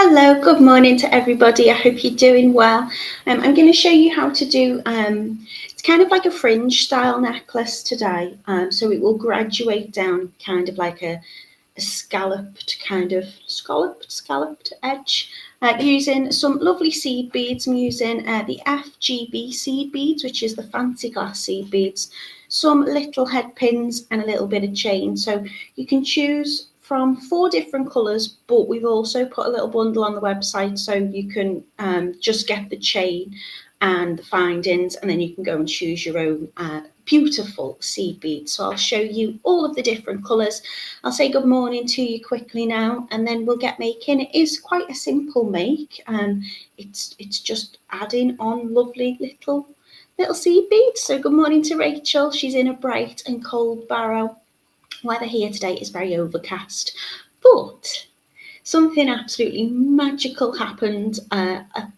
Hello, good morning to everybody. I hope you're doing well. I'm going to show you how to do, it's kind of like a fringe style necklace today. So it will graduate down kind of like a scalloped scalloped edge using some lovely seed beads. I'm using the FGB seed beads, which is the fancy glass seed beads, some little head pins and a little bit of chain. So you can choose from 4 different colours, but we've also put a little bundle on the website so you can just get the chain and the findings, and then you can go and choose your own beautiful seed beads. So I'll show you all of the different colours. I'll say good morning to you quickly now, and then we'll get making. It is quite a simple make. It's just adding on lovely little seed beads. So good morning to Rachel. She's in a bright and cold Barrow. Weather here today is very overcast, but something absolutely magical happened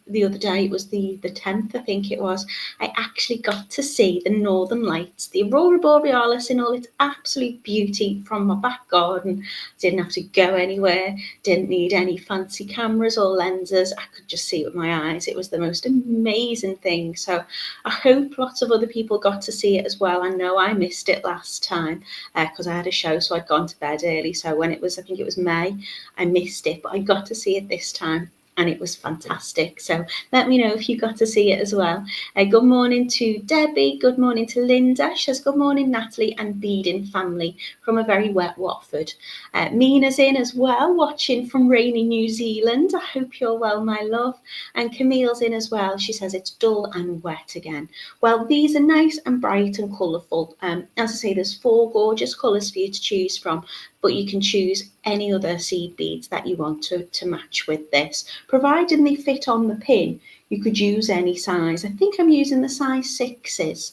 the other day. It was the 10th, I think it was. I actually got to see the Northern Lights, the Aurora Borealis in all its absolute beauty from my back garden. Didn't have to go anywhere, didn't need any fancy cameras or lenses. I could just see it with my eyes. It was the most amazing thing. So I hope lots of other people got to see it as well. I know I missed it last time because I had a show, so I'd gone to bed early. So when it was, I think it was May, I missed it, but I got to see it this time and it was fantastic. So let me know if you got to see it as well. Good morning to Debbie, good morning to Linda. She says good morning Natalie and Beading family from a very wet Watford. Mina's in as well, watching from rainy New Zealand. I hope you're well, my love. And Camille's in as well. She says it's dull and wet again. Well, these are nice and bright and colourful. As I say, there's 4 gorgeous colours for you to choose from, but you can choose any other seed beads that you want to match with this, providing they fit on the pin. You could use any size. I think I'm using the size 6s.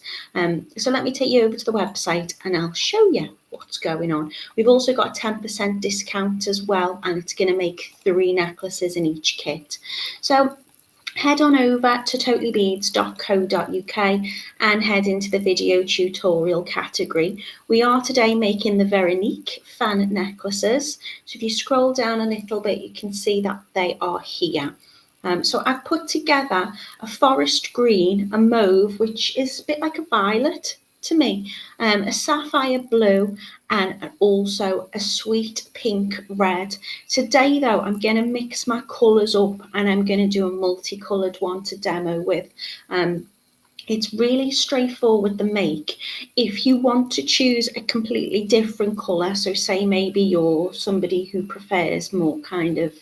So let me take you over to the website and I'll show you what's going on. We've also got a 10% discount as well, and it's going to make 3 necklaces in each kit. So head on over to totallybeads.co.uk and head into the video tutorial category. We are today making the Veronique fan necklaces. So if you scroll down a little bit, you can see that they are here. So I've put together a forest green, a mauve, which is a bit like a violet to me, a sapphire blue, and also a sweet pink red. Today though, I'm going to mix my colours up and I'm going to do a multicoloured one to demo with. It's really straightforward, the make. If you want to choose a completely different colour, so say maybe you're somebody who prefers more kind of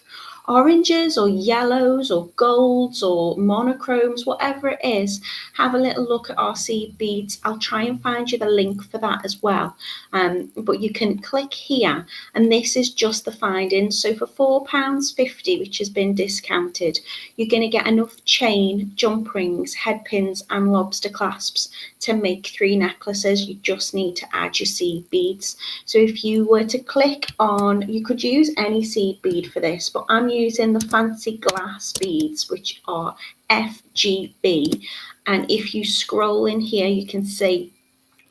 oranges or yellows or golds or monochromes, whatever it is, have a little look at our seed beads. I'll try and find you the link for that as well. But you can click here, and this is just the findings. So for £4.50, which has been discounted, you're going to get enough chain, jump rings, head pins and lobster clasps to make 3 necklaces. You just need to add your seed beads. So if you were to click on, you could use any seed bead for this, but I'm using the fancy glass beads, which are FGB. And if you scroll in here, you can see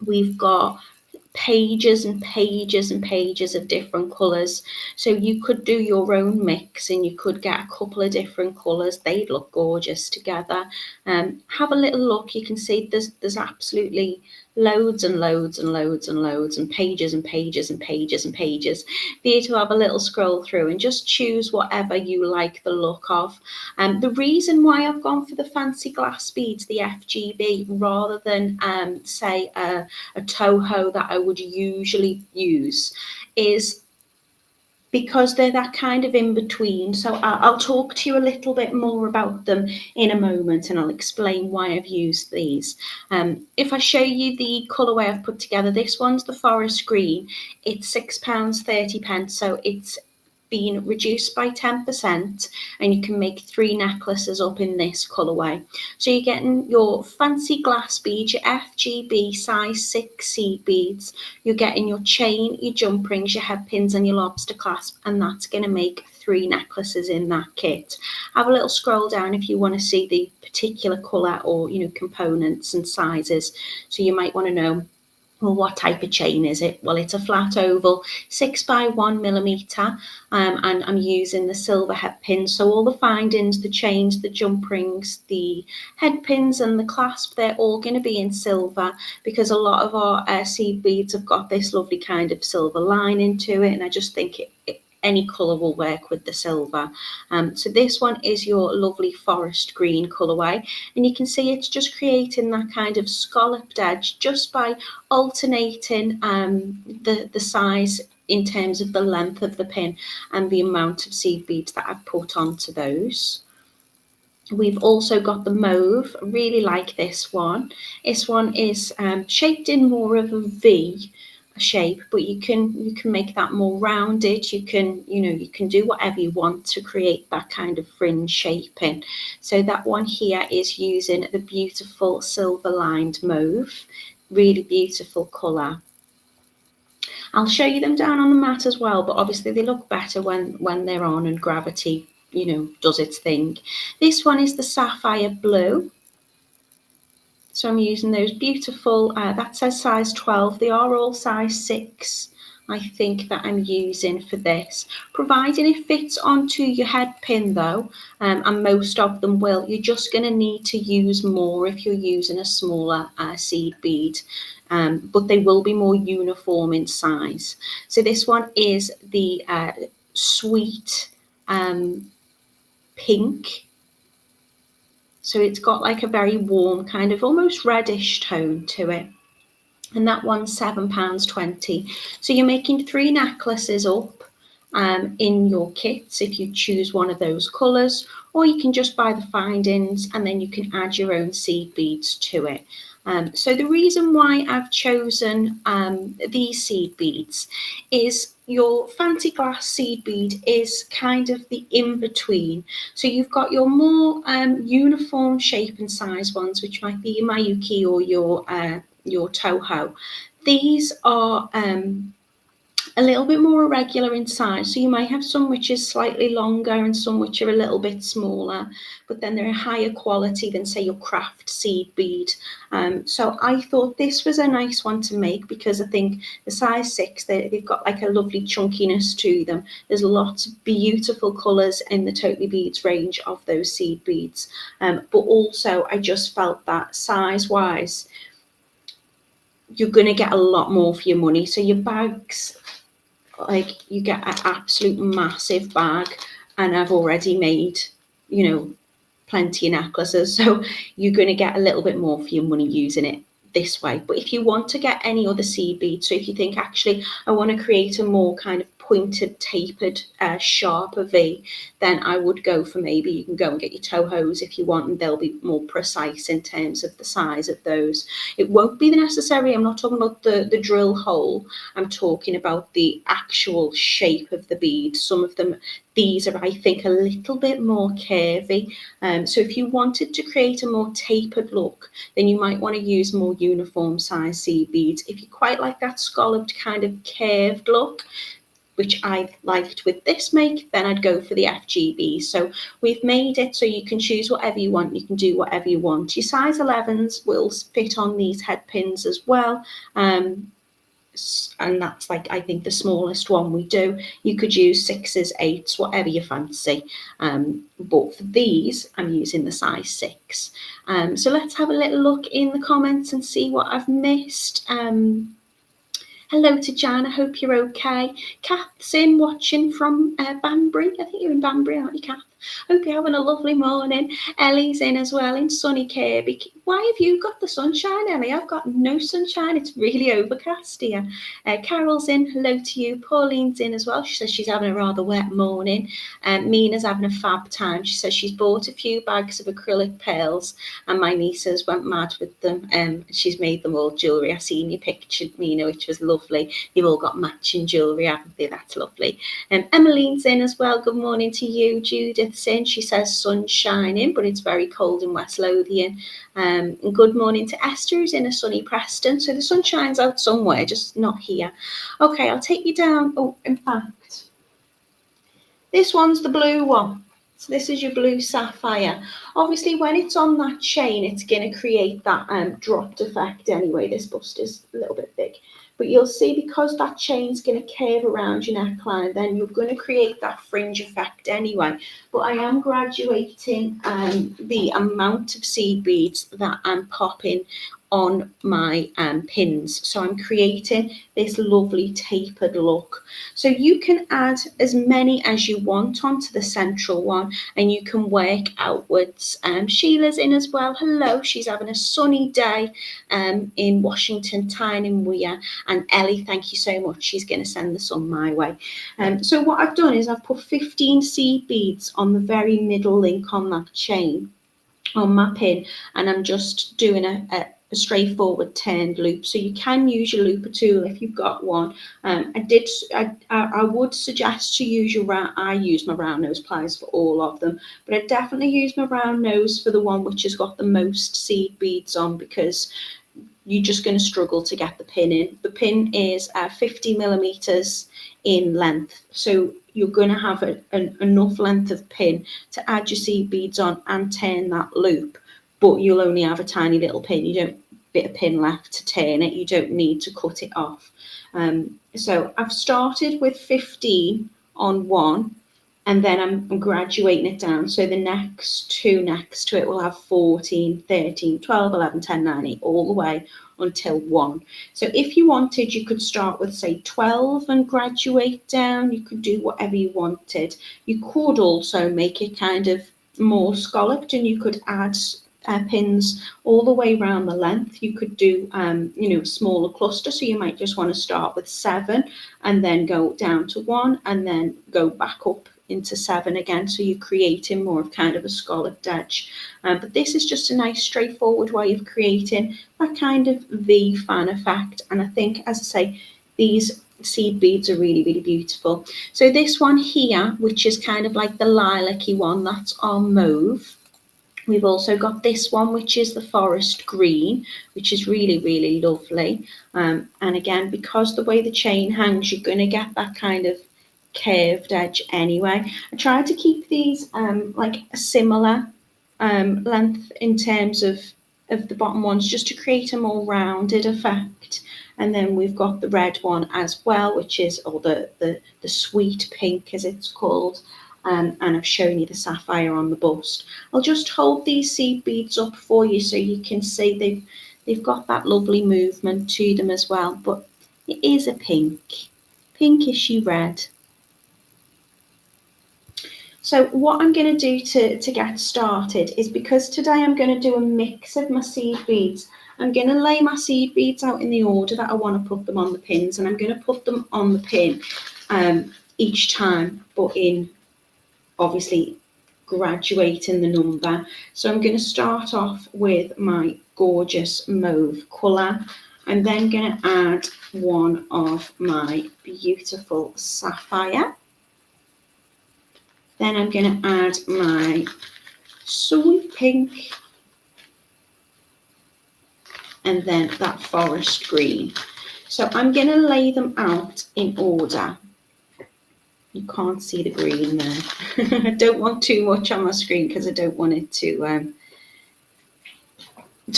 we've got pages and pages and pages of different colours. So you could do your own mix and you could get a couple of different colours. They'd look gorgeous together. Have a little look. You can see there's absolutely loads and loads and loads and loads and pages and pages and pages and pages for you to have a little scroll through and just choose whatever you like the look of. The reason why I've gone for the fancy glass beads, the FGB, rather than say a Toho that I would usually use, is because they're that kind of in between. So I'll talk to you a little bit more about them in a moment, and I'll explain why I've used these. If I show you the colourway I've put together, this one's the forest green. It's £6.30, so it's been reduced by 10%, and you can make 3 necklaces up in this colourway. So you're getting your fancy glass beads, your FGB size 6 seed beads, you're getting your chain, your jump rings, your head pins and your lobster clasp, and that's going to make 3 necklaces in that kit. Have a little scroll down if you want to see the particular colour or components and sizes. So you might want to know Well, what type of chain is it? Well, it's a flat oval 6x1 mm, and I'm using the silver head pins. So all the findings, the chains, the jump rings, the head pins and the clasp, they're all going to be in silver, because a lot of our seed beads have got this lovely kind of silver lining to it, and I just think any colour will work with the silver. So this one is your lovely forest green colourway, and you can see it's just creating that kind of scalloped edge just by alternating the size in terms of the length of the pin and the amount of seed beads that I've put onto those. We've also got the mauve. I really like this one. This one is shaped in more of a V shape, but you can make that more rounded. You can do whatever you want to create that kind of fringe shaping. So that one here is using the beautiful silver lined mauve. Really beautiful colour. I'll show you them down on the mat as well, but obviously they look better when they're on and gravity, does its thing. This one is the sapphire blue. So I'm using those beautiful, that says size 12. They are all size 6, I think, that I'm using for this. Providing it fits onto your head pin though, and most of them will, you're just going to need to use more if you're using a smaller seed bead. But they will be more uniform in size. So this one is the sweet pink. So it's got like a very warm kind of almost reddish tone to it. And that one's £7.20. So you're making 3 necklaces up in your kits if you choose one of those colours, or you can just buy the findings and then you can add your own seed beads to it. So the reason why I've chosen these seed beads is your fancy glass seed bead is kind of the in-between. So you've got your more uniform shape and size ones, which might be your Mayuki or your Toho. These are a little bit more irregular in size, so you might have some which is slightly longer and some which are a little bit smaller, but then they're a higher quality than, say, your craft seed bead. So I thought this was a nice one to make, because I think the size 6, they've got like a lovely chunkiness to them. There's lots of beautiful colours in the Totally Beads range of those seed beads, but also I just felt that size-wise, you're going to get a lot more for your money. So your bags, like, you get an absolute massive bag, and I've already made, plenty of necklaces. So you're going to get a little bit more for your money using it this way. But if you want to get any other seed beads, so if you think, actually, I want to create a more kind of pointed, tapered, sharper V, then I would go for, maybe you can go and get your Tohos if you want, and they'll be more precise in terms of the size of those. It won't be the necessary, I'm not talking about the drill hole, I'm talking about the actual shape of the bead. Some of them, these are, I think, a little bit more curvy. So if you wanted to create a more tapered look, then you might want to use more uniform size seed beads. If you quite like that scalloped kind of curved look, which I liked with this make, then I'd go for the FGB. So we've made it so you can choose whatever you want, you can do whatever you want. Your size 11s will fit on these head pins as well. And that's, like, I think the smallest one we do. You could use 6s, 8s, whatever you fancy. But for these, I'm using the size 6. So let's have a little look in the comments and see what I've missed. Hello to Jan, I hope you're okay. Kath's in watching from Banbury. I think you're in Banbury, aren't you, Kath? Hope you're having a lovely morning. Ellie's in as well, in sunny Kirby. Why have you got the sunshine, Ellie? I've got no sunshine. It's really overcast here. Carol's in. Hello to you. Pauline's in as well. She says she's having a rather wet morning. Mina's having a fab time. She says she's bought a few bags of acrylic pearls, and my nieces went mad with them. She's made them all jewellery. I seen your picture, Mina, which was lovely. You've all got matching jewellery, haven't they? That's lovely. Emmeline's in as well. Good morning to you. Judith's in. She says sun's shining, but it's very cold in West Lothian. And good morning to Esther, who's in a sunny Preston. So the sun shines out somewhere, just not here. Okay, I'll take you down. Oh, in fact, this one's the blue one. So this is your blue sapphire. Obviously, when it's on that chain, it's going to create that dropped effect anyway. This bust is a little bit big. But you'll see, because that chain's going to curve around your neckline, then you're going to create that fringe effect anyway. But I am graduating the amount of seed beads that I'm popping on my pins. So I'm creating this lovely tapered look. So you can add as many as you want onto the central one, and you can work outwards. Sheila's in as well. Hello, she's having a sunny day in Washington, tying in Weir. And Ellie, thank you so much. She's going to send the sun my way. So what I've done is I've put 15 seed beads on the very middle link on that chain on my pin, and I'm just doing a straightforward turned loop. So you can use your looper tool if you've got one. I would suggest to use I use my round nose pliers for all of them, but I definitely use my round nose for the one which has got the most seed beads on, because you're just going to struggle to get the pin in. The pin is 50 millimeters in length, so you're going to have enough length of pin to add your seed beads on and turn that loop, but you'll only have a tiny little pin. You don't bit of pin left to turn it. You don't need to cut it off. So I've started with 15 on one, and then I'm graduating it down. So the next two next to it will have 14, 13, 12, 11, 10, 9, 8, all the way until 1. So if you wanted, you could start with, say, 12 and graduate down. You could do whatever you wanted. You could also make it kind of more scalloped, and you could add pins all the way around the length. You could do, a smaller cluster. So you might just want to start with 7 and then go down to 1 and then go back up into 7 again, so you're creating more of kind of a scalloped edge. But this is just a nice straightforward way of creating that kind of V fan effect, and I think, as I say, these seed beads are really, really beautiful. So this one here, which is kind of like the lilac-y one, that's our mauve. We've also got this one, which is the forest green, which is really, really lovely. And again, because the way the chain hangs, you're going to get that kind of curved edge anyway. I tried to keep these like a similar length in terms of the bottom ones, just to create a more rounded effect. And then we've got the red one as well, which is, or the sweet pink as it's called. And I've shown you the sapphire on the bust. I'll just hold these seed beads up for you so you can see they've got that lovely movement to them as well. But it is a pinkishy red. So what I'm going to do to get started is, because today I'm going to do a mix of my seed beads, I'm going to lay my seed beads out in the order that I want to put them on the pins, and I'm going to put them on the pin each time, but in obviously graduating the number. So I'm going to start off with my gorgeous mauve colour. I'm then going to add one of my beautiful sapphire. Then I'm going to add my sweet pink, and then that forest green. So I'm going to lay them out in order. You can't see the green there. I don't want too much on my screen because I don't want it to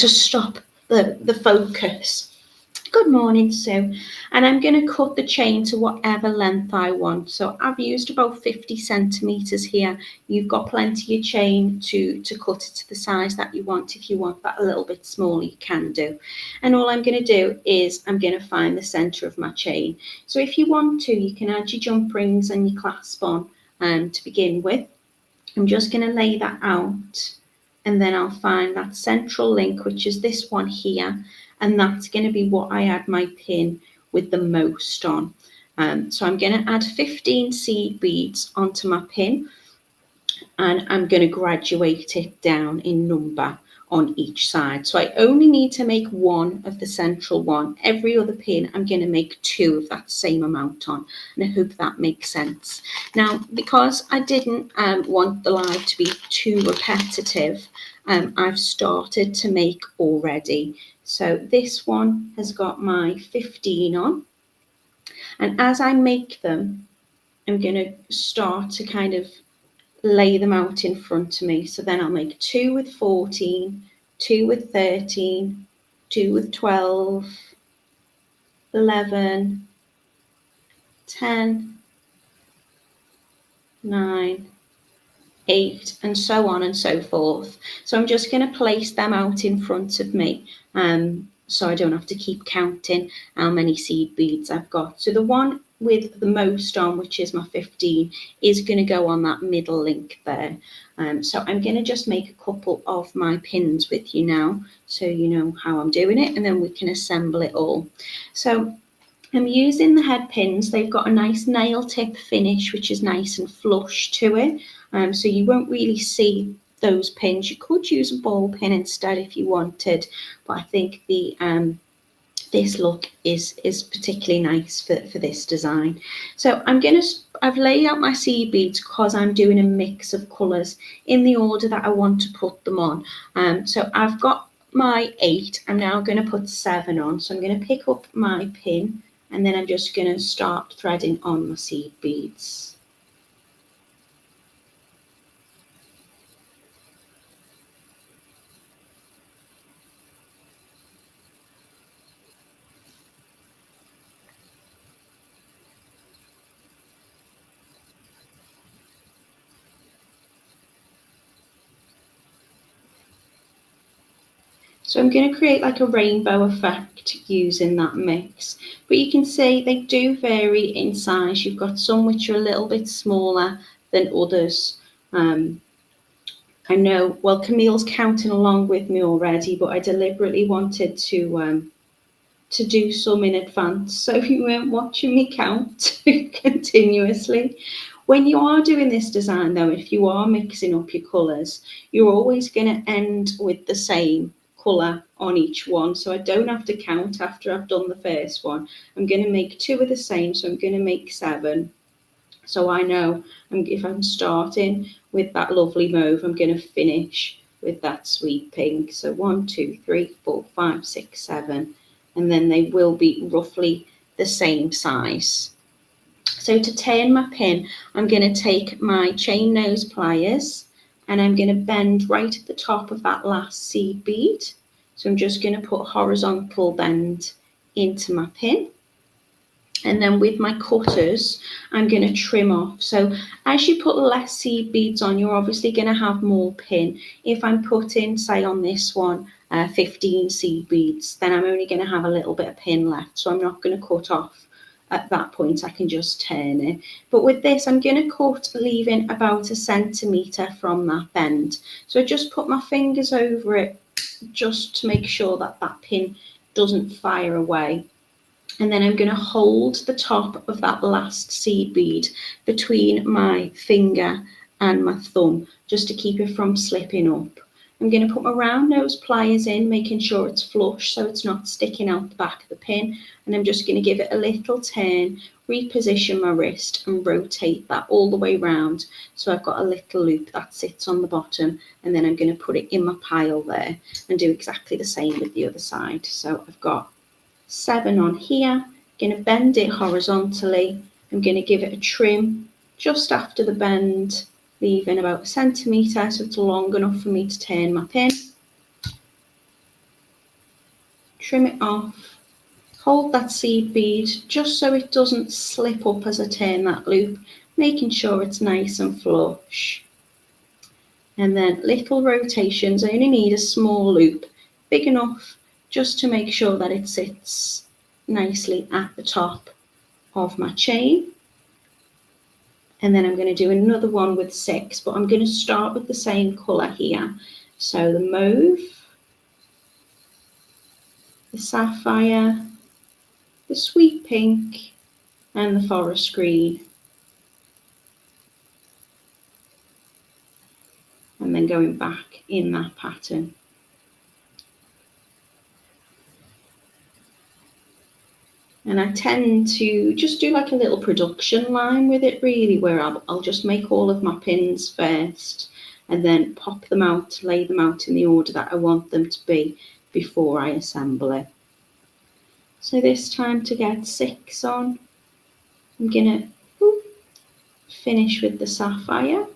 stop the focus. Good morning, Sue. And I'm going to cut the chain to whatever length I want. So I've used about 50 centimetres here. You've got plenty of chain to cut it to the size that you want. If you want that a little bit smaller, you can do. And all I'm going to do is I'm going to find the centre of my chain. So if you want to, you can add your jump rings and your clasp on to begin with. I'm just going to lay that out, and then I'll find that central link, which is this one here. And that's going to be what I add my pin with the most on. So I'm going to add 15 seed beads onto my pin, and I'm going to graduate it down in number on each side. So I only need to make one of the central one. Every other pin, I'm going to make 2 of that same amount on. And I hope that makes sense. Now, because I didn't want the live to be too repetitive, I've started to make already. So this one has got my 15 on. And as I make them, I'm going to start to kind of lay them out in front of me. So then I'll make 2 with 14, 2 with 13, 2 with 12, 11, 10, 9, 8, and so on and so forth. So I'm just going to place them out in front of me, so I don't have to keep counting how many seed beads I've got. So the one with the most on, which is my 15, is going to go on that middle link there. So I'm going to just make a couple of my pins with you now, so you know how I'm doing it, and then we can assemble it all. So I'm using the head pins. They've got a nice nail tip finish, which is nice and flush to it. So you won't really see those pins. You could use a ball pin instead if you wanted, but I think the this look is particularly nice for this design. So I've laid out my seed beads because I'm doing a mix of colours in the order that I want to put them on. So I've got my 8. I'm now going to put 7 on. So I'm going to pick up my pin, and then I'm just going to start threading on my seed beads. So I'm going to create like a rainbow effect using that mix. But you can see they do vary in size. You've got some which are a little bit smaller than others. I know, well, Camille's counting along with me already, but I deliberately wanted to do some in advance, so you weren't watching me count continuously. When you are doing this design though, if you are mixing up your colours, you're always going to end with the same colour on each one, so I don't have to count after I've done the first one. I'm going to make 2 of the same, so I'm going to make 7. So I know if I'm starting with that lovely mauve, I'm going to finish with that sweet pink. So 1, 2, 3, 4, 5, 6, 7, and then they will be roughly the same size. So to turn my pin, I'm going to take my chain nose pliers, and I'm going to bend right at the top of that last seed bead. So I'm just going to put horizontal bend into my pin. And then with my cutters, I'm going to trim off. So as you put less seed beads on, you're obviously going to have more pin. If I'm putting, say on this one, 15 seed beads, then I'm only going to have a little bit of pin left. So I'm not going to cut off at that point. I can just turn it. But with this, I'm going to cut, leaving about 1 centimetre from that bend. So I just put my fingers over it just to make sure that that pin doesn't fire away. And then I'm going to hold the top of that last seed bead between my finger and my thumb, just to keep it from slipping up. I'm going to put my round nose pliers in, making sure it's flush so it's not sticking out the back of the pin. And I'm just going to give it a little turn, reposition my wrist and rotate that all the way round. So I've got a little loop that sits on the bottom, and then I'm going to put it in my pile there and do exactly the same with the other side. So I've got 7 on here. Going to bend it horizontally. I'm going to give it a trim just after the bend, leaving about 1 centimetre, so it's long enough for me to turn my pin. Trim it off. Hold that seed bead just so it doesn't slip up as I turn that loop, making sure it's nice and flush. And then little rotations. I only need a small loop, big enough just to make sure that it sits nicely at the top of my chain. And then I'm going to do another one with 6, but I'm going to start with the same colour here. So the mauve, the sapphire, the sweet pink, and the forest green. And then going back in that pattern. And I tend to just do like a little production line with it, really, where I'll just make all of my pins first and then pop them out, lay them out in the order that I want them to be before I assemble it. So this time, to get 6 on, I'm going to finish with the sapphire.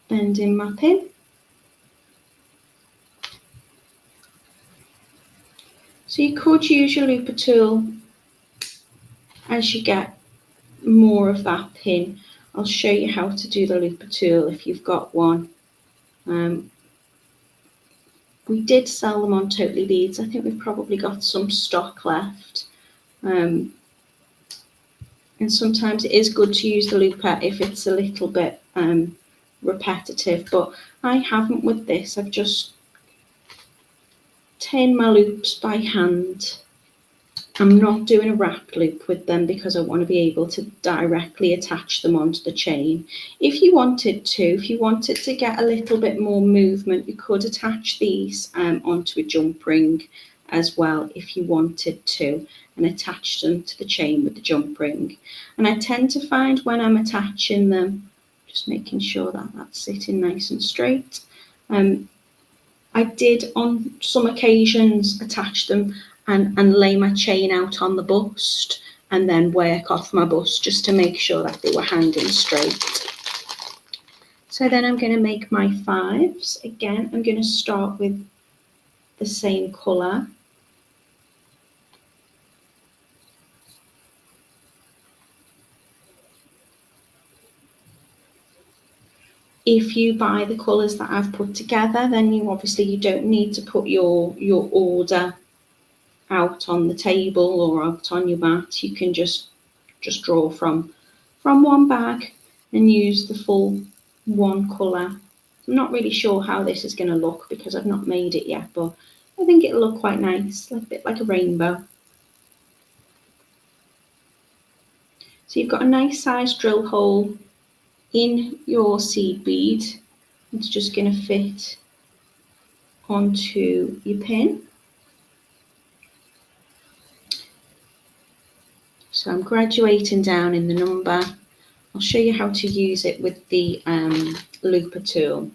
bending my pin. So you could use your looper tool as you get more of that pin. I'll show you how to do the looper tool if you've got one. We did sell them on Totally Beads. I think we've probably got some stock left. And sometimes it is good to use the looper if it's a little bit repetitive, but I haven't with this. I've just turned my loops by hand. I'm not doing a wrap loop with them because I want to be able to directly attach them onto the chain. If you wanted to get a little bit more movement, you could attach these onto a jump ring as well if you wanted to, and attach them to the chain with the jump ring. And I tend to find when I'm attaching them, just making sure that that's sitting nice and straight. I did on some occasions attach them and lay my chain out on the bust and then work off my bust just to make sure that they were hanging straight. So then I'm going to make my 5s. Again, I'm going to start with the same colour. If you buy the colours that I've put together, then you don't need to put your order out on the table or out on your mat. You can just draw from one bag and use the full one colour. I'm not really sure how this is going to look because I've not made it yet, but I think it'll look quite nice, a bit like a rainbow. So you've got a nice sized drill hole in your seed bead. It's just going to fit onto your pin. So I'm graduating down in the number. I'll show you how to use it with the looper tool.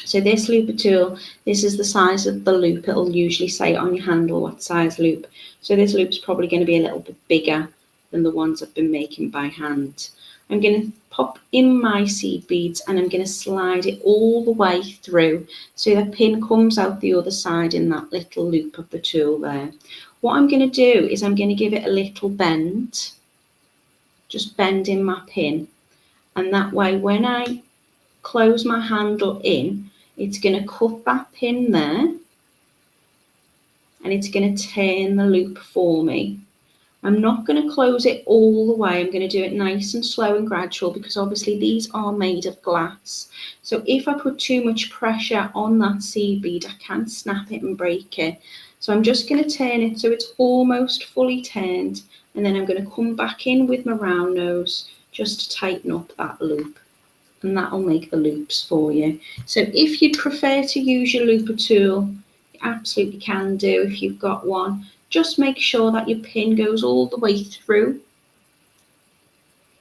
So this looper tool, this is the size of the loop. It'll usually say on your handle what size loop. So this loop's probably going to be a little bit bigger than the ones I've been making by hand. I'm going to pop in my seed beads and I'm going to slide it all the way through so the pin comes out the other side in that little loop of the tool there. What I'm going to do is I'm going to give it a little bend, just bending my pin, and that way when I close my handle in, it's going to cut that pin there and it's going to turn the loop for me. I'm not going to close it all the way. I'm going to do it nice and slow and gradual because obviously these are made of glass. So if I put too much pressure on that seed bead, I can snap it and break it. So I'm just going to turn it so it's almost fully turned, and then I'm going to come back in with my round nose just to tighten up that loop, and that'll make the loops for you. So if you'd prefer to use your looper tool, you absolutely can do if you've got one. Just make sure that your pin goes all the way through.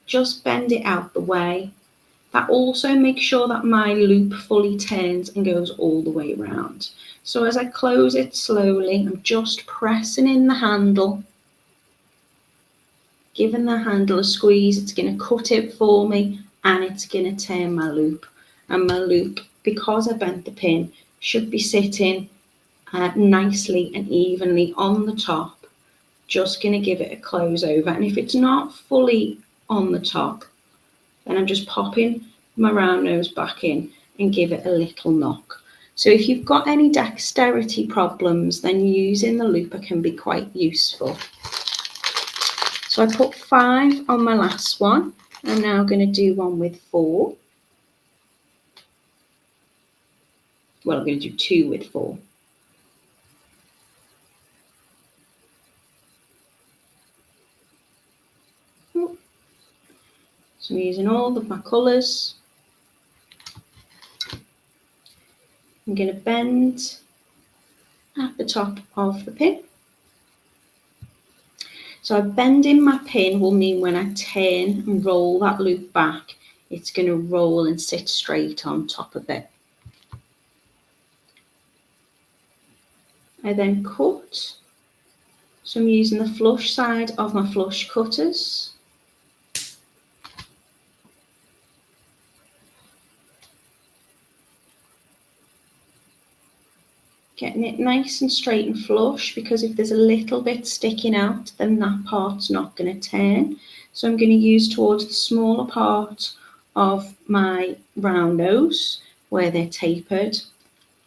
Just bend it out the way. That also makes sure that my loop fully turns and goes all the way around. So as I close it slowly, I'm just pressing in the handle, giving the handle a squeeze. It's going to cut it for me and it's going to turn my loop. And my loop, because I bent the pin, should be sitting nicely and evenly on the top. Just going to give it a close over, and if it's not fully on the top, then I'm just popping my round nose back in and give it a little knock. So if you've got any dexterity problems, then using the looper can be quite useful. So I put 5 on my last one. I'm now going to do one with 4. Well, I'm going to do 2 with 4. So I'm using all of my colours. I'm going to bend at the top of the pin. So bending my pin will mean when I turn and roll that loop back, it's going to roll and sit straight on top of it. I then cut. So I'm using the flush side of my flush cutters. getting it nice and straight and flush, because if there's a little bit sticking out, then that part's not going to turn. So I'm going to use towards the smaller part of my round nose where they're tapered,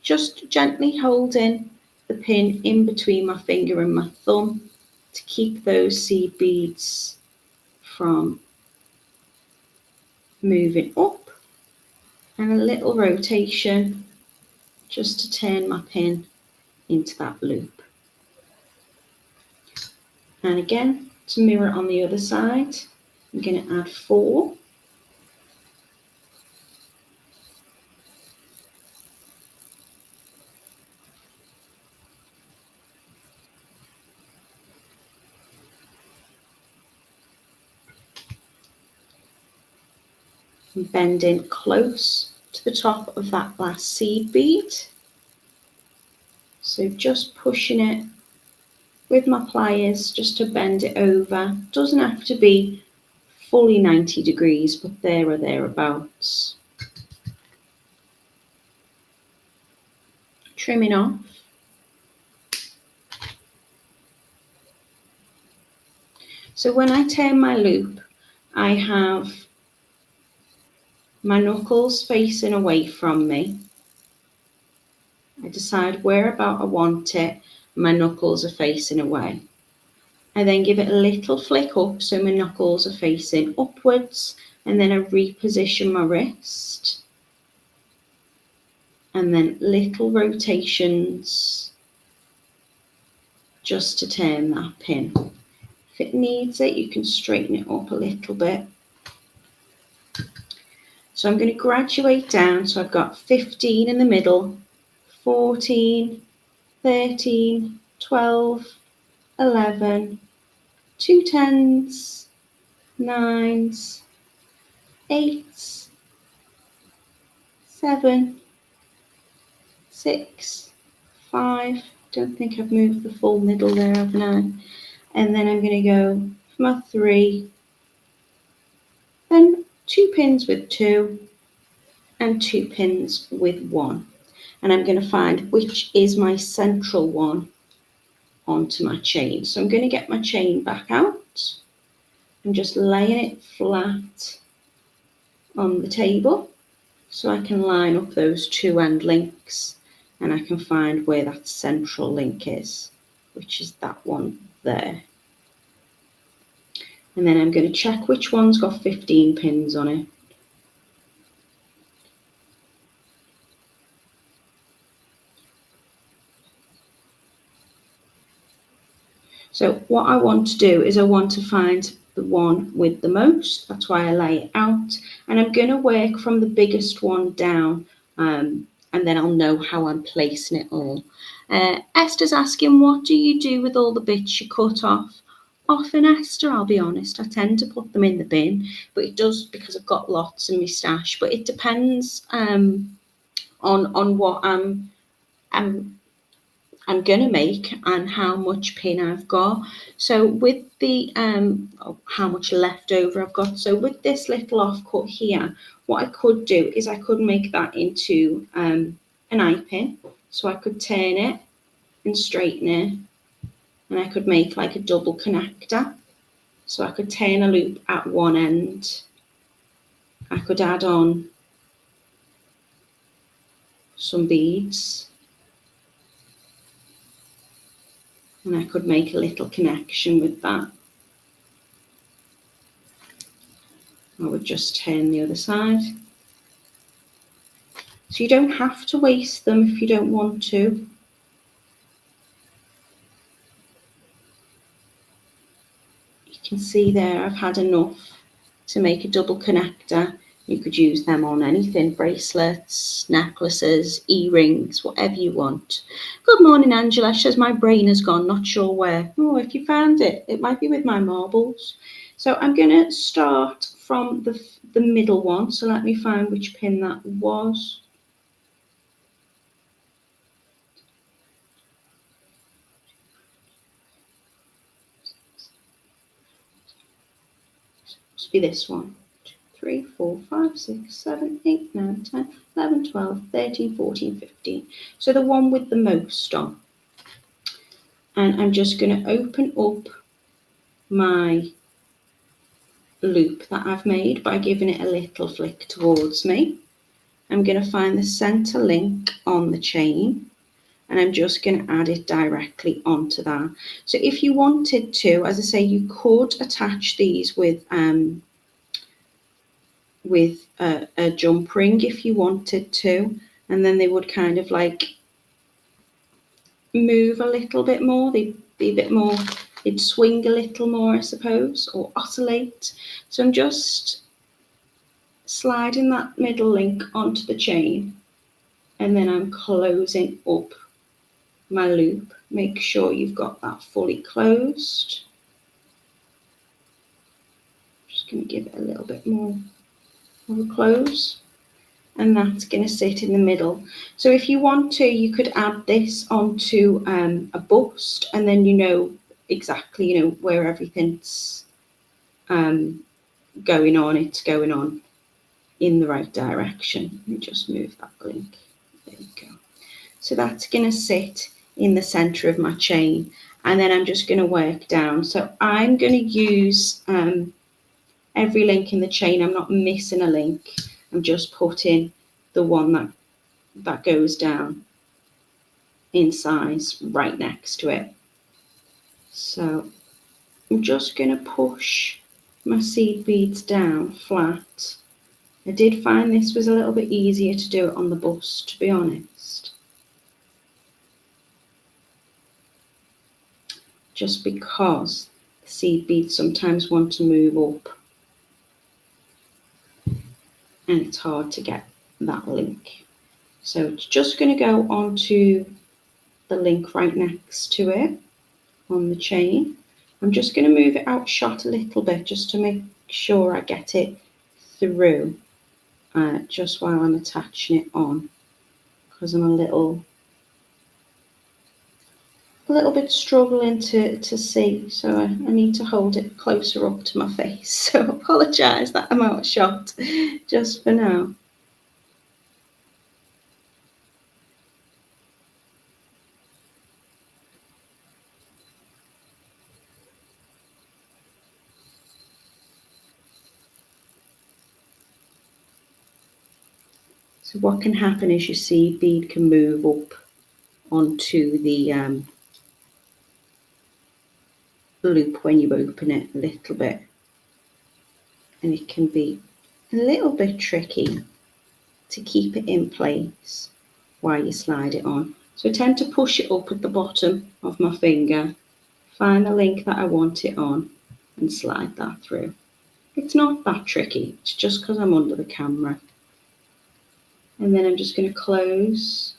just gently holding the pin in between my finger and my thumb to keep those seed beads from moving up, and a little rotation just to turn my pin into that loop. And again, to mirror on the other side, I'm going to add 4. And bend in close to the top of that last seed bead. So just pushing it with my pliers just to bend it over. Doesn't have to be fully 90 degrees, but there or thereabouts. Trimming off. So when I turn my loop, I have my knuckles facing away from me. I decide whereabout I want it, my knuckles are facing away. I then give it a little flick up so my knuckles are facing upwards, and then I reposition my wrist, and then little rotations just to turn that pin. If it needs it, you can straighten it up a little bit. So I'm going to graduate down, so I've got 15 in the middle, 14, 13, 12, 11, 2 10s, 9s, 8s, 7, 6, 5. Don't think I've moved the full middle there, haven't I? And then I'm going to go for my 3, then 2 pins with 2, and 2 pins with 1. And I'm going to find which is my central one onto my chain. So I'm going to get my chain back out and just laying it flat on the table so I can line up those 2 end links, and I can find where that central link is, which is that one there. And then I'm going to check which one's got 15 pins on it. So what I want to do is I want to find the one with the most. That's why I lay it out. And I'm going to work from the biggest one down, and then I'll know how I'm placing it all. Esther's asking, what do you do with all the bits you cut off? Often, Esther, I'll be honest, I tend to put them in the bin, but it does because I've got lots in my stash. But it depends on what I'm going to make and how much pin I've got. So with the how much leftover I've got, so with this little offcut here, what I could do is I could make that into an eye pin. So I could turn it and straighten it, and I could make like a double connector. So I could turn a loop at one end. I could add on some beads, and I could make a little connection with that. I would just turn the other side. So you don't have to waste them if you don't want to. You can see there I've had enough to make a double connector. You could use them on anything, bracelets, necklaces, earrings, whatever you want. Good morning, Angela. She says, my brain has gone, not sure where. Oh, if you found it, it might be with my marbles. So I'm going to start from the middle one. So let me find which pin that was. Must be this one. 2, 3, 4, 5, 6, 7, 8, 9, 10, 11, 12, 13, 14, 15. So the one with the most on. And I'm just going to open up my loop that I've made by giving it a little flick towards me. I'm going to find the center link on the chain, and I'm just going to add it directly onto that. So if you wanted to, as I say, you could attach these with a jump ring if you wanted to, and then they would kind of like move a little bit more. They'd be a bit more, they'd swing a little more, I suppose, or oscillate. So I'm just sliding that middle link onto the chain, and then I'm closing up my loop. Make sure you've got that fully closed. Just going to give it a little bit more of a close, and that's going to sit in the middle. So if you want to, you could add this onto a bust, and then you know exactly, you know, where everything's going on. It's going on in the right direction. Let me just move that link. There you go. So that's going to sit in the center of my chain, and then I'm just going to work down. So I'm going to use every link in the chain. I'm not missing a link. I'm just putting the one that goes down in size right next to it. So I'm just going to push my seed beads down flat. I did find this was a little bit easier to do it on the bust, to be honest, just because the seed beads sometimes want to move up, and it's hard to get that link. So it's just going to go onto the link right next to it on the chain. I'm just going to move it outshot a little bit just to make sure I get it through just while I'm attaching it on, because I'm a little bit struggling to see, so I need to hold it closer up to my face. So I apologise that I'm outshot just for now. So what can happen is your seed bead can move up onto the loop when you open it a little bit, and it can be a little bit tricky to keep it in place while you slide it on. So I tend to push it up at the bottom of my finger, find the link that I want it on, and slide that through. It's not that tricky, it's just because I'm under the camera. And then I'm just going to close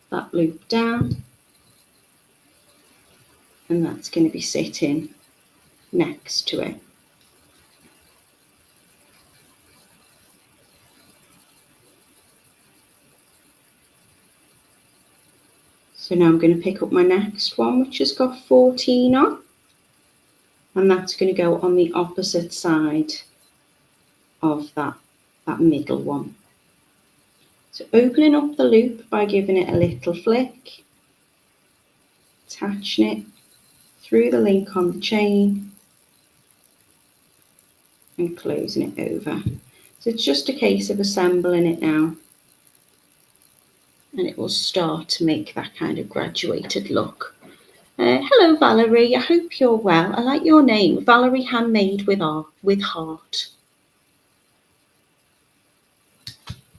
that loop down, and that's going to be sitting next to it. So now I'm going to pick up my next one, which has got 14 on, and that's going to go on the opposite side of that middle one. So opening up the loop by giving it a little flick, attaching it through the link on the chain, and closing it over. So it's just a case of assembling it now, and it will start to make that kind of graduated look. Hello Valerie, I hope you're well. I like your name, Valerie Handmade with Heart.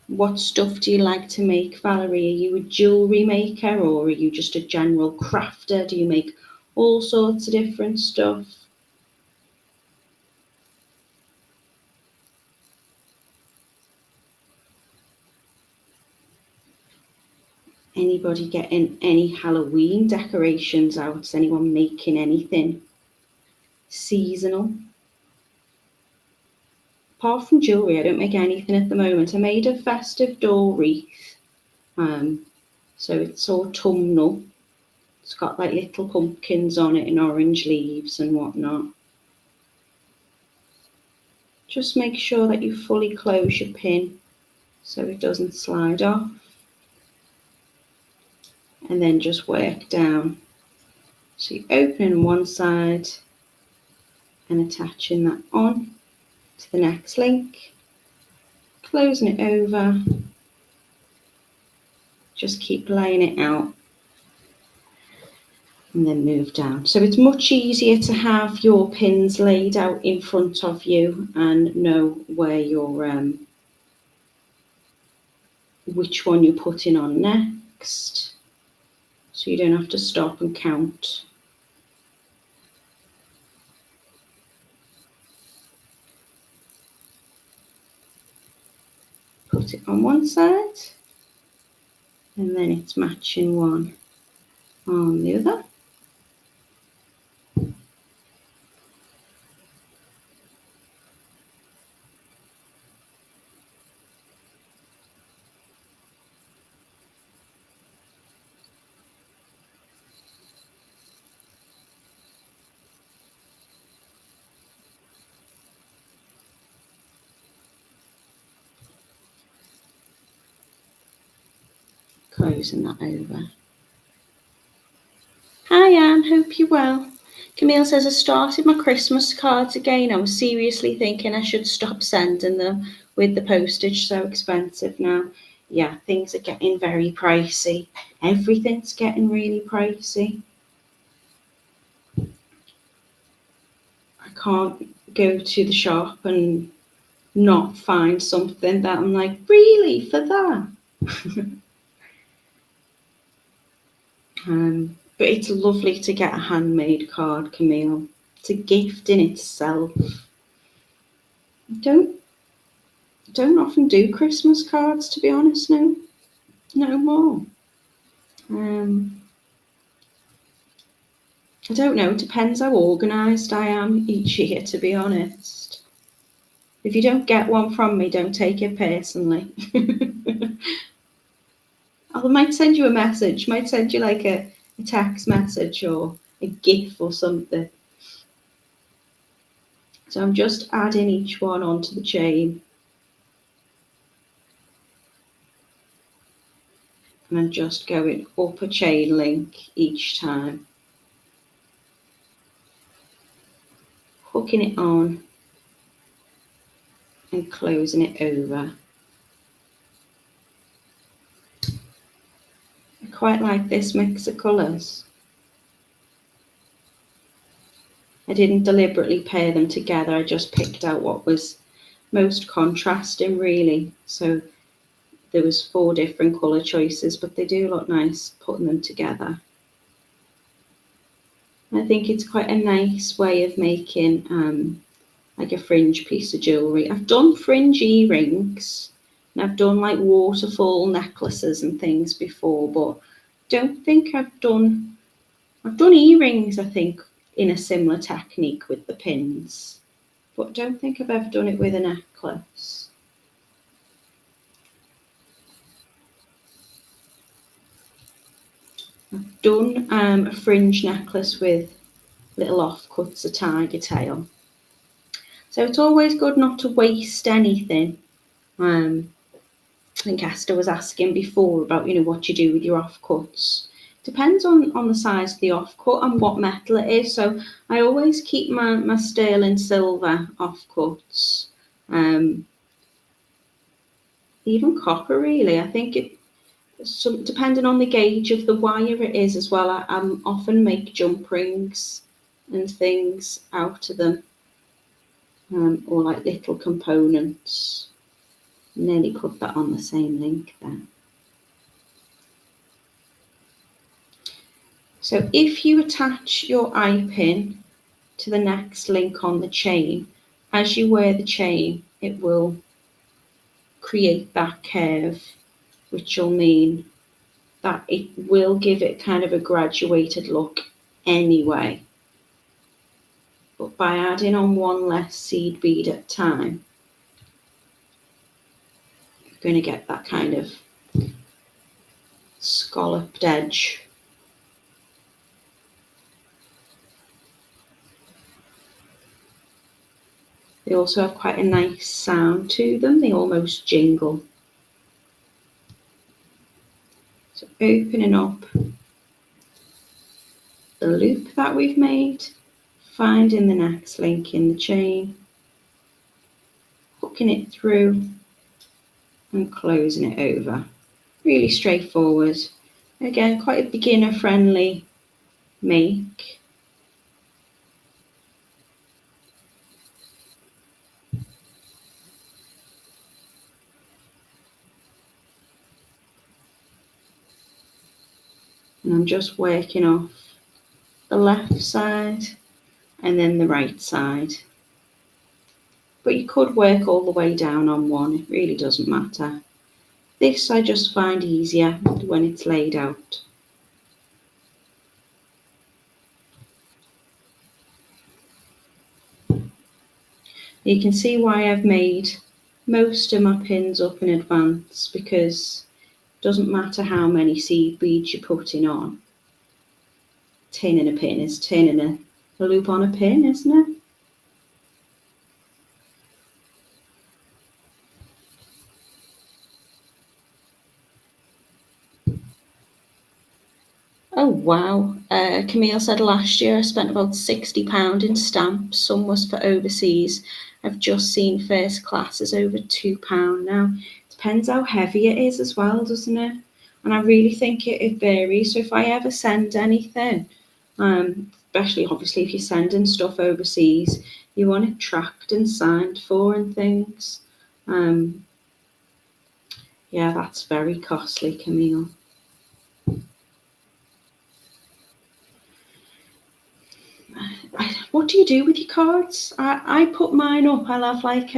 What stuff do you like to make, Valerie? Are you a jewellery maker, or are you just a general crafter? Do you make all sorts of different stuff? Anybody getting any Halloween decorations out? Is anyone making anything seasonal? Apart from jewellery, I don't make anything at the moment. I made a festive door wreath. So it's autumnal. It's got like little pumpkins on it and orange leaves and whatnot. Just make sure that you fully close your pin so it doesn't slide off. And then just work down. So you're opening one side and attaching that on to the next link, closing it over, just keep laying it out and then move down. So it's much easier to have your pins laid out in front of you and know where your which one you're putting on next, so you don't have to stop and count. Put it on one side and then it's matching one on the other. Closing that over. Hi Anne, hope you're well. Camille says, I started my Christmas cards again. I was seriously thinking I should stop sending them with the postage so expensive now. Yeah, things are getting very pricey. Everything's getting really pricey. I can't go to the shop and not find something that I'm like, really, for that? But it's lovely to get a handmade card, Camille. It's a gift in itself. Don't often do Christmas cards, to be honest, no more. I don't know, it depends how organised I am each year, to be honest. If you don't get one from me, don't take it personally. I might send you a message, might send you like a text message or a GIF or something. So I'm just adding each one onto the chain. And I'm just going up a chain link each time. Hooking it on and closing it over. I quite like this mix of colours. I didn't deliberately pair them together, I just picked out what was most contrasting really. So there was 4 different colour choices, but they do look nice putting them together. I think it's quite a nice way of making like a fringe piece of jewellery. I've done fringe earrings and I've done like waterfall necklaces and things before, but don't think I've done earrings, I think, in a similar technique with the pins, but don't think I've ever done it with a necklace. I've done a fringe necklace with little offcuts of tiger tail. So it's always good not to waste anything. I think Esther was asking before about, what you do with your offcuts. Depends on the size of the offcut and what metal it is. So I always keep my sterling silver offcuts. Even copper really. I think depending on the gauge of the wire it is as well. I often make jump rings and things out of them. Or like little components. Nearly put that on the same link there. So if you attach your eye pin to the next link on the chain, as you wear the chain, it will create that curve, which will mean that it will give it kind of a graduated look anyway. But by adding on one less seed bead at a time, you're going to get that kind of scalloped edge. They also have quite a nice sound to them. They almost jingle. So opening up the loop that we've made, finding the next link in the chain, hooking it through and closing it over. Really straightforward. Again, quite a beginner friendly make. And I'm just working off the left side and then the right side. But you could work all the way down on one, it really doesn't matter. This I just find easier when it's laid out. You can see why I've made most of my pins up in advance, because it doesn't matter how many seed beads you're putting on. Turning a pin is turning a loop on a pin, isn't it? Oh wow, Camille said last year I spent about £60 in stamps, some was for overseas. I've just seen first class is over £2 now. Depends how heavy it is as well, doesn't it? And I really think it varies. So if I ever send anything, especially obviously if you're sending stuff overseas, you want it tracked and signed for and things. Yeah, that's very costly, Camille. What do you do with your cards? I put mine up. I'll have like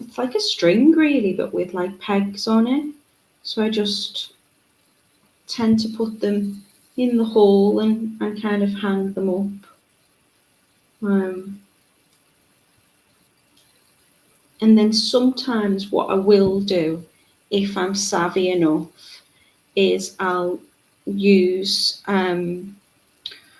it's like a string really, but with like pegs on it. So I just tend to put them in the hall and kind of hang them up. And then sometimes what I will do, if I'm savvy enough, is I'll use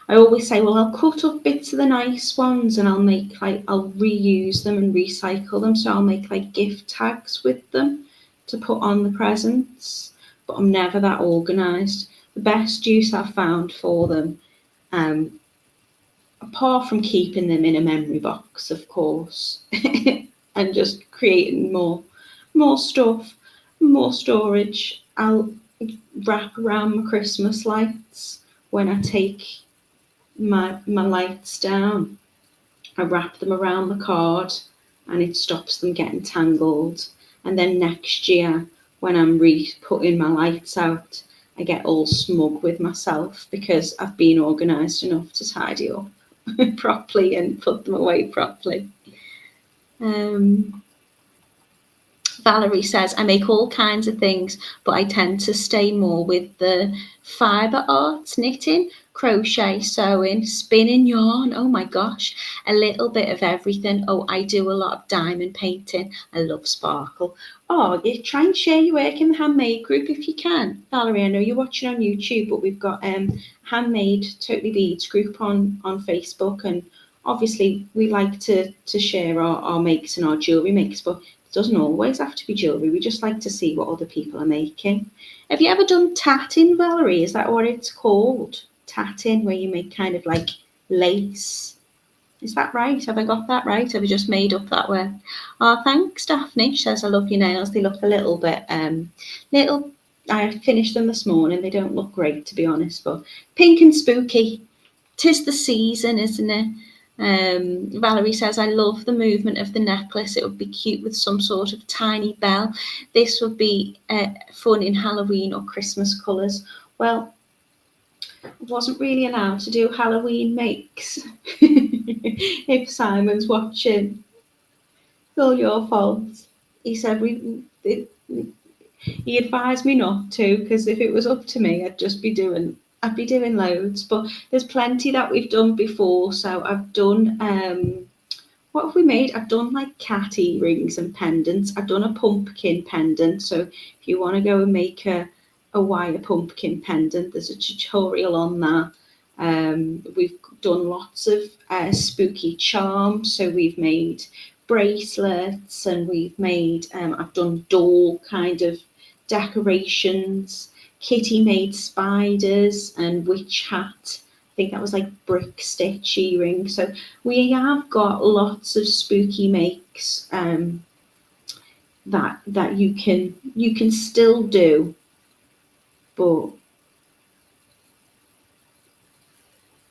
I always say, well, I'll cut up bits of the nice ones and I'll reuse them and recycle them. So I'll make like gift tags with them to put on the presents, but I'm never that organised. The best use I've found for them, apart from keeping them in a memory box, of course, and just creating more stuff, more storage, I'll wrap around my Christmas lights when I take my lights down. I wrap them around the card and it stops them getting tangled. And then next year, when I'm putting my lights out, I get all smug with myself because I've been organised enough to tidy up properly and put them away properly. Valerie says, I make all kinds of things, but I tend to stay more with the fibre arts, knitting, crochet, sewing, spinning yarn. Oh my gosh, a little bit of everything. Oh, I do a lot of diamond painting. I love sparkle. Oh, you try and share your work in the handmade group if you can. Valerie, I know you're watching on YouTube, but we've got handmade Totally Beads group on Facebook, and obviously we like to share our makes and our jewellery makes, but doesn't always have to be jewellery. We just like to see what other people are making. Have you ever done tatting, Valerie? Is that what it's called? Tatting, where you make kind of like lace. Is that right? Have I got that right? Have I just made up that word? Oh, thanks, Daphne. She says, I love your nails. They look a little bit, I finished them this morning. They don't look great, to be honest, but pink and spooky. 'Tis the season, isn't it? Valerie says, I love the movement of the necklace. It would be cute with some sort of tiny bell. This would be fun in Halloween or Christmas colours. Well, I wasn't really allowed to do Halloween makes. If Simon's watching, it's all your fault. He said he advised me not to, because if it was up to me, I'd be doing loads, but there's plenty that we've done before. So I've done, what have we made? I've done like cat earrings and pendants. I've done a pumpkin pendant. So if you want to go and make a wire pumpkin pendant, there's a tutorial on that. We've done lots of spooky charms, so we've made bracelets, and we've made, I've done door kind of decorations. Kitty made spiders and witch hat. I think that was like brick stitch earring. So we have got lots of spooky makes that you can still do, but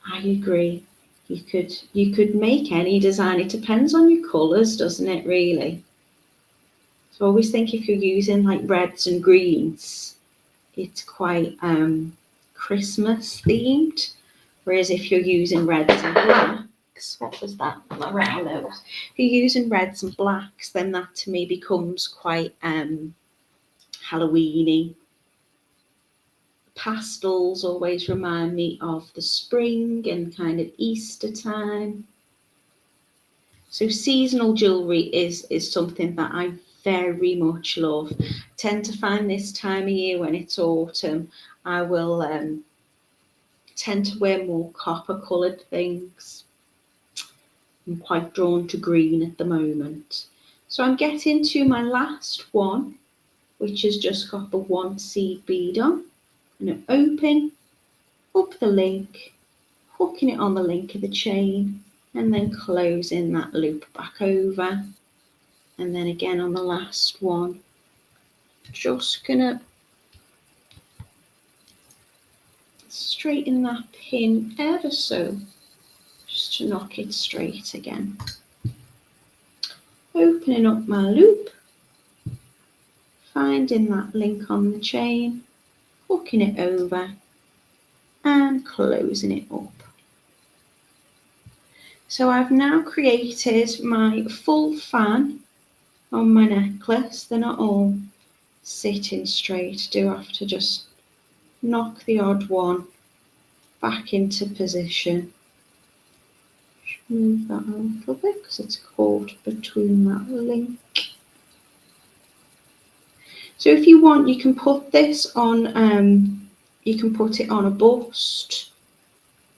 I agree. You could make any design. It depends on your colours, doesn't it, really? So I always think if you're using like reds and greens, it's quite Christmas themed. Whereas if you're using reds and blacks, what was that? My round nose. If you're using reds and blacks, then that to me becomes quite Halloweeny. Pastels always remind me of the spring and kind of Easter time. So seasonal jewellery is something that I very much love. I tend to find this time of year when it's autumn, I will tend to wear more copper coloured things. I'm quite drawn to green at the moment. So I'm getting to my last one, which has just got the one seed bead on. I'm going to open up the link, hooking it on the link of the chain, and then closing that loop back over. And then again on the last one, just gonna straighten that pin ever so, just to knock it straight again. Opening up my loop, finding that link on the chain, hooking it over and closing it up. So I've now created my full fan on my necklace. They're not all sitting straight. I do have to just knock the odd one back into position. Move that a little bit because it's caught between that link. So if you want, you can put this on, you can put it on a bust,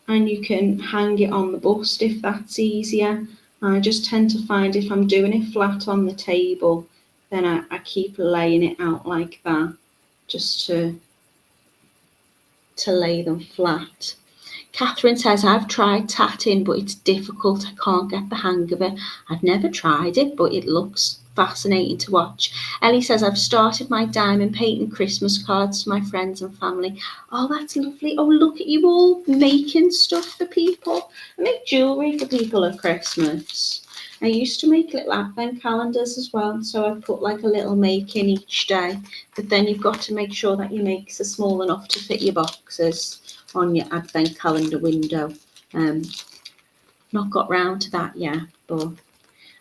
and you can hang it on the bust if that's easier. I just tend to find if I'm doing it flat on the table, then I keep laying it out like that, just to lay them flat. Catherine says, I've tried tatting, but it's difficult. I can't get the hang of it. I've never tried it, but it looks fascinating to watch. Ellie says, I've started my diamond painting Christmas cards to my friends and family. Oh, that's lovely. Oh, look at you all making stuff for people. I make jewellery for people at Christmas. I used to make little advent calendars as well, so I put like a little make in each day, but then you've got to make sure that your makes are small enough to fit your boxes on your advent calendar window. Not got round to that yet, but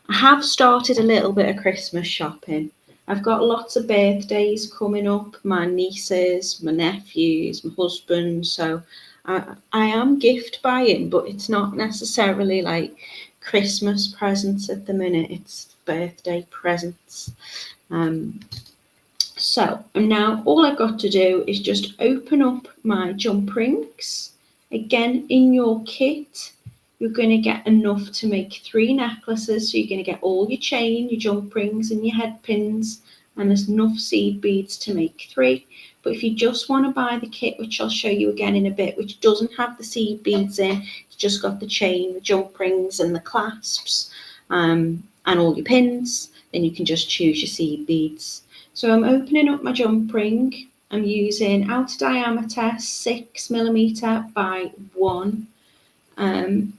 I have started a little bit of Christmas shopping. I've got lots of birthdays coming up, my nieces, my nephews, my husband, so I am gift buying, but it's not necessarily like Christmas presents at the minute, it's birthday presents. So now all I've got to do is just open up my jump rings. Again, in your kit, you're going to get enough to make 3 necklaces. So you're going to get all your chain, your jump rings and your head pins, and there's enough seed beads to make 3. But if you just want to buy the kit, which I'll show you again in a bit, which doesn't have the seed beads in, it's just got the chain, the jump rings and the clasps, and all your pins, then you can just choose your seed beads. So I'm opening up my jump ring. I'm using outer diameter 6mm by 1, and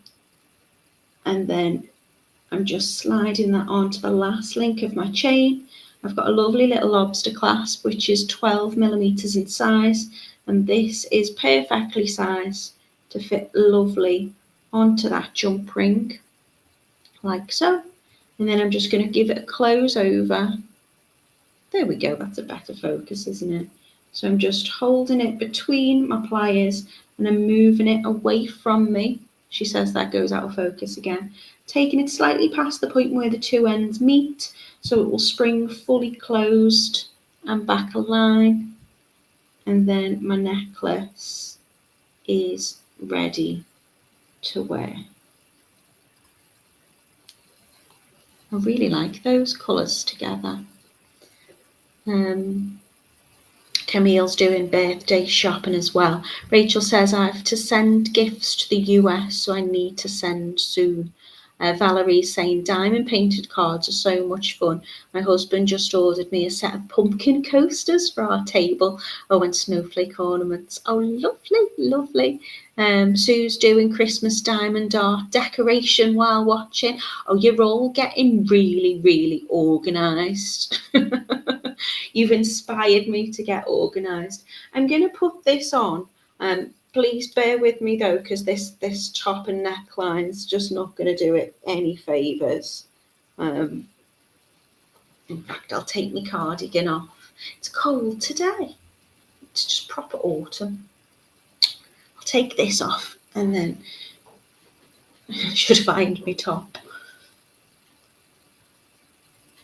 then I'm just sliding that onto the last link of my chain. I've got a lovely little lobster clasp, which is 12mm in size, and this is perfectly sized to fit lovely onto that jump ring, like so. And then I'm just going to give it a close over. There we go, that's a better focus, isn't it? So I'm just holding it between my pliers and I'm moving it away from me. She says that goes out of focus again. Taking it slightly past the point where the 2 ends meet, so it will spring fully closed and back align. And then my necklace is ready to wear. I really like those colours together. Camille's doing birthday shopping as well. Rachel says I have to send gifts to the US, so I need to send soon. Valerie's saying diamond painted cards are so much fun. My husband just ordered me a set of pumpkin coasters for our table. Oh, and snowflake ornaments. Oh, lovely, lovely. Sue's doing Christmas diamond art decoration while watching. Oh, you're all getting really, really organised. You've inspired me to get organised. I'm going to put this on. Please bear with me though, because this top and neckline is just not going to do it any favours. In fact, I'll take my cardigan off. It's cold today. It's just proper autumn. I'll take this off and then I should find my top.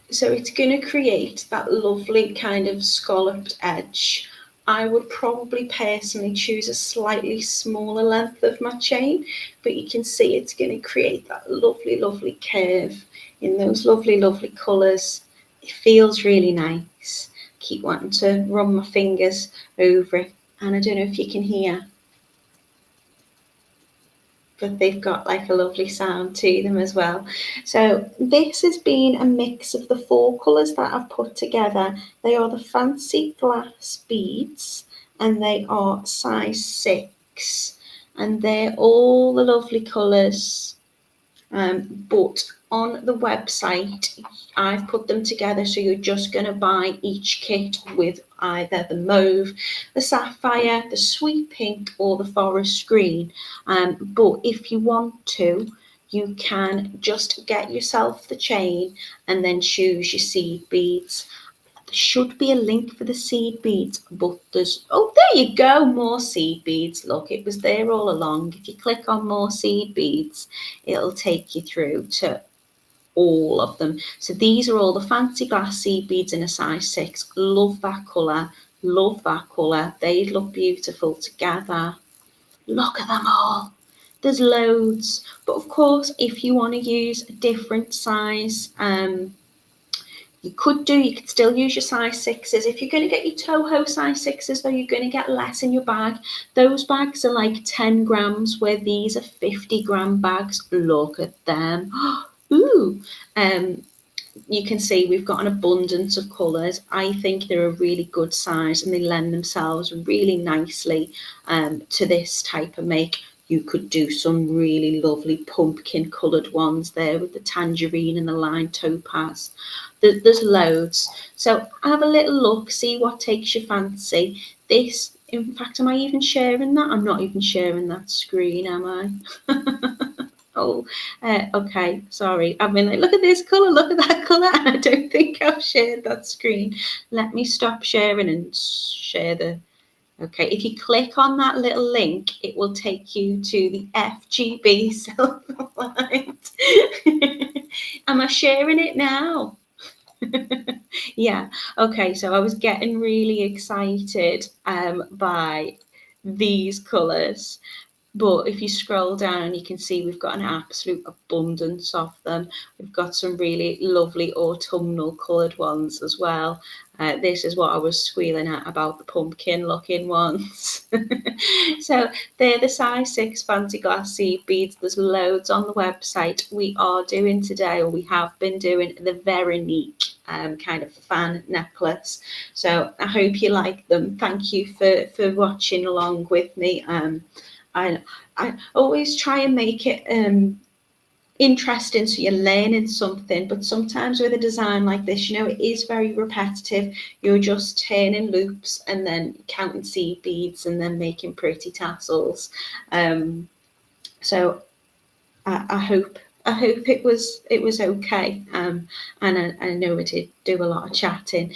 So it's going to create that lovely kind of scalloped edge. I would probably personally choose a slightly smaller length of my chain, but you can see it's going to create that lovely, lovely curve in those lovely, lovely colours. It feels really nice. Keep wanting to run my fingers over it, and I don't know if you can hear, but they've got like a lovely sound to them as well. So this has been a mix of the 4 colours that I've put together. They are the fancy glass beads and they are size 6 and they're all the lovely colours. But on the website, I've put them together so you're just going to buy each kit with either the mauve, the sapphire, the sweet pink or the forest green. But if you want to, you can just get yourself the chain and then choose your seed beads. There should be a link for the seed beads, but there's, oh, there you go, more seed beads. Look, it was there all along. If you click on more seed beads, it'll take you through to all of them. So these are all the fancy glass seed beads in a size 6. Love that colour. Love that colour. They look beautiful together. Look at them all. There's loads. But of course, if you want to use a different size, you could still use your size 6s. If you're going to get your Toho size 6s, though, you're going to get less in your bag. Those bags are like 10 grams, where these are 50-gram bags. Look at them. Ooh. You can see we've got an abundance of colours. I think they're a really good size and they lend themselves really nicely to this type of make. You could do some really lovely pumpkin coloured ones there with the tangerine and the lime topaz. There's loads. So have a little look, see what takes your fancy. This, in fact, am I even sharing that? I'm not even sharing that screen, am I? Oh, okay, sorry. I've been like, look at this colour, look at that colour, and I don't think I've shared that screen. Let me stop sharing and share the... Okay, if you click on that little link, it will take you to the FGB self-aligned. Am I sharing it now? Yeah, okay, so I was getting really excited by these colours. But if you scroll down, you can see we've got an absolute abundance of them. We've got some really lovely autumnal coloured ones as well. This is what I was squealing at about the pumpkin looking ones. So they're the size 6 fancy glass seed beads. There's loads on the website. We are doing today, or we have been doing, the Veronique kind of fan necklace. So I hope you like them. Thank you for watching along with me. I always try and make it interesting so you're learning something, but sometimes with a design like this, you know, it is very repetitive. You're just turning loops and then counting seed beads and then making pretty tassels. So I hope it was okay, and I know I did do a lot of chatting.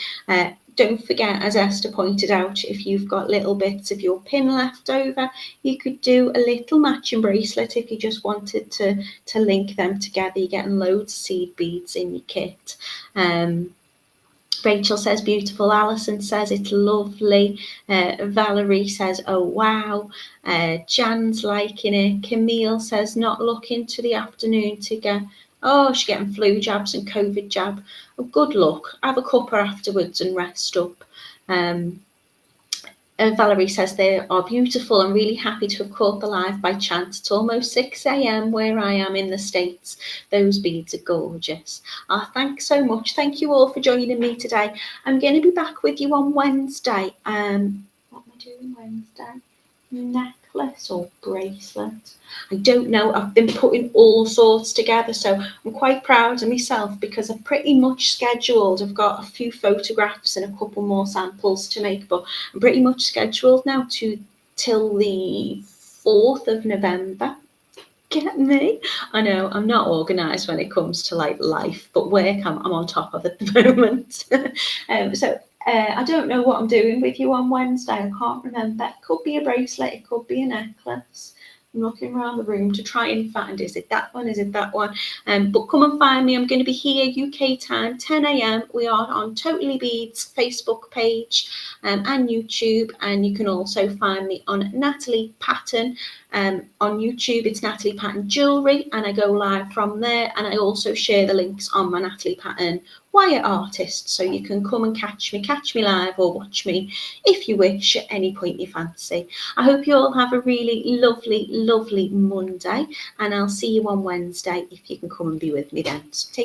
Don't forget, as Esther pointed out, if you've got little bits of your pin left over, you could do a little matching bracelet if you just wanted to link them together. You're getting loads of seed beads in your kit. Rachel says beautiful. Alison says it's lovely. Valerie says, oh wow. Jan's liking it. Camille says not looking to the afternoon to get, oh, she's getting flu jabs and COVID jab. Oh, good luck. Have a cuppa afterwards and rest up. Valerie says they are beautiful. I'm really happy to have caught the live by chance. It's almost 6 a.m. where I am in the States. Those beads are gorgeous. Thanks so much. Thank you all for joining me today. I'm going to be back with you on Wednesday. What am I doing Wednesday? Necklace or bracelet? I don't know. I've been putting all sorts together, so I'm quite proud of myself because I've pretty much scheduled. I've got a few photographs and a couple more samples to make, but I'm pretty much scheduled now till the 4th of November. Get me? I know I'm not organised when it comes to like life, but work I'm on top of at the moment. I don't know what I'm doing with you on Wednesday. I can't remember. It could be a bracelet. It could be a necklace. I'm looking around the room to try and find, is it that one? Is it that one? But come and find me. I'm going to be here UK time, 10 a.m. We are on Totally Beads Facebook page and YouTube. And you can also find me on Natalie Patton. On YouTube, it's Natalie Patton Jewellery, and I go live from there. And I also share the links on my Natalie Patton Wire Artist, so you can come and catch me live or watch me if you wish at any point you fancy. I hope you all have a really lovely Monday, and I'll see you on Wednesday if you can come and be with me then. So take